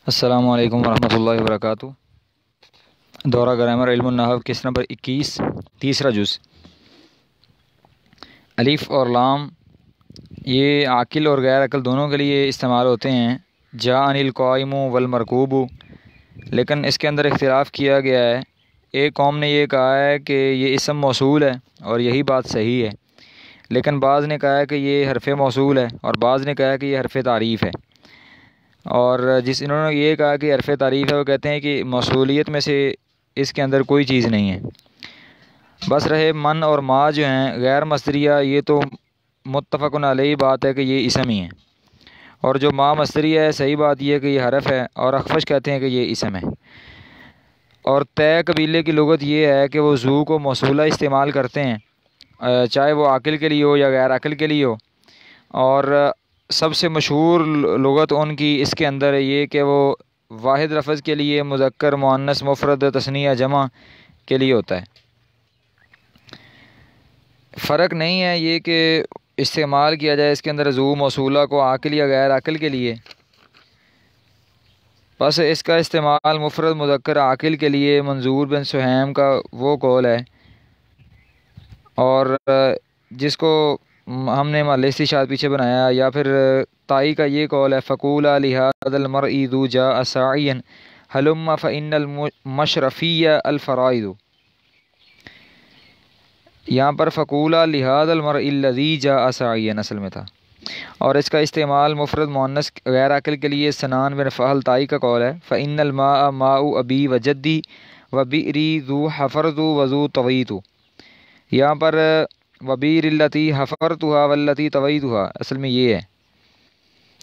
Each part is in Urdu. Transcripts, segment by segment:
السلام علیکم ورحمۃ اللہ وبرکاتہ۔ دورہ گرامر علم النحو قسط نمبر 21 تیسرا جز۔ الف اور لام یہ عاقل اور غیر عقل دونوں کے لیے استعمال ہوتے ہیں۔ جاءنی القائم والمرکوب، لیکن اس کے اندر اختلاف کیا گیا ہے۔ ایک قوم نے یہ کہا ہے کہ یہ اسم موصول ہے اور یہی بات صحیح ہے، لیکن بعض نے کہا ہے کہ یہ حرف موصول ہے اور بعض نے کہا ہے کہ یہ حرف تعریف ہے۔ اور انہوں نے یہ کہا کہ حرف تعریف ہے، وہ کہتے ہیں کہ موصولیت میں سے اس کے اندر کوئی چیز نہیں ہے۔ بس رہے من اور ما جو ہیں غیر مصدریہ، یہ تو متفق علیہ بات ہے کہ یہ اسم ہی ہے، اور جو ما مصدریہ ہے صحیح بات یہ ہے کہ یہ حرف ہے، اور اخفش کہتے ہیں کہ یہ اسم ہے۔ اور طے قبیلے کی لغت یہ ہے کہ وہ ذو کو موصولہ استعمال کرتے ہیں، چاہے وہ عاقل کے لیے ہو یا غیر عاقل کے لیے ہو۔ اور سب سے مشہور لغت ان کی اس کے اندر ہے یہ کہ وہ واحد لفظ کے لیے مذکر مؤنث مفرد تثنیہ جمع کے لیے ہوتا ہے۔ فرق نہیں ہے یہ کہ استعمال کیا جائے اس کے اندر ذو موصولہ کو عاقل یا غیر عاقل کے لیے، بس اس کا استعمال مفرد مذکر عاقل کے لیے منظور بن سہیم کا وہ قول ہے، اور جس کو ہم نے محل استشہاد پیچھے بنایا، یا پھر تائی کا یہ قول ہے فقولا لہذا المرء ذو جاء ساعیا ہلم فإن المشرفیہ الفرائض۔ یہاں پر فقولا لہذا المرء الذی جاء ساعیا اصل میں تھا، اور اس کا استعمال مفرد مؤنث غیر عاقل کے لیے سنان بن فہل تائی کا قول ہے فإن الماء ماء ابی وجدی وبئری ذو حفرت وذو طویت۔ یہاں پر وبیر التی حفرتها والتی طویتها اصل میں یہ ہے،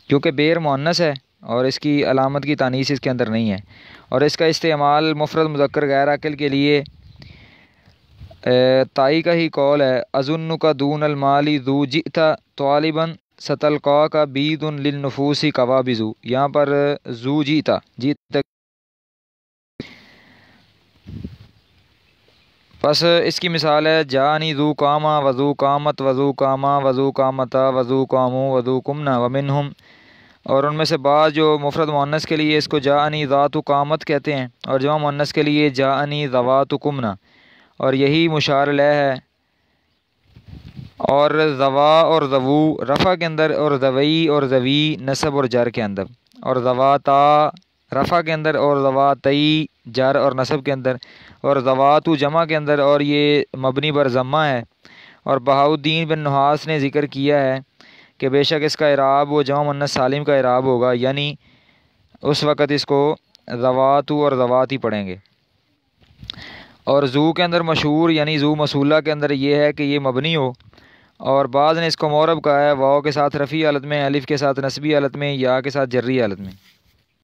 کیونکہ بیر مؤنث ہے اور اس کی علامت کی تانیث اس کے اندر نہیں ہے، اور اس کا استعمال مفرد مذکر غیر عاقل کے لیے تائی کا ہی قول ہے اظنک دون المال ذو جئت طالبا ستلقاک بید للنفوس قوابض۔ یہاں پر ذو جئت بس اس کی مثال ہے جانی ذو قامہ وذو قامت وذو قامہ وذو قامتا وذو قامو وذو قمنا ومنہم، اور ان میں سے بعض جو مفرد مؤنث کے لیے اس کو جانی ذات قامت کہتے ہیں، اور جمع مؤنث کے لیے جانی ذوات قمنا، اور یہی مشار الیہ ہے۔ اور ذوا اور ذوو رفع کے اندر، اور ذوی اور ذوی نصب اور جر کے اندر، اور ذواتا رفع کے اندر، اور ذواتئی جر اور نصب کے اندر، اور ذواتو جمع کے اندر، اور یہ مبنی بر ضمہ ہے۔ اور بہاؤالدین بن نحاس نے ذکر کیا ہے کہ بے شک اس کا اعراب وہ جمع مؤنث سالم کا اعراب ہوگا، یعنی اس وقت اس کو ذواتو اور ذواتی پڑھیں گے۔ اور ذو کے اندر مشہور یعنی ذو موصولہ کے اندر یہ ہے کہ یہ مبنی ہو، اور بعض نے اس کو معرب کہا ہے واو کے ساتھ رفعی حالت میں، الف کے ساتھ نصبی حالت میں، یا کے ساتھ جری حالت میں۔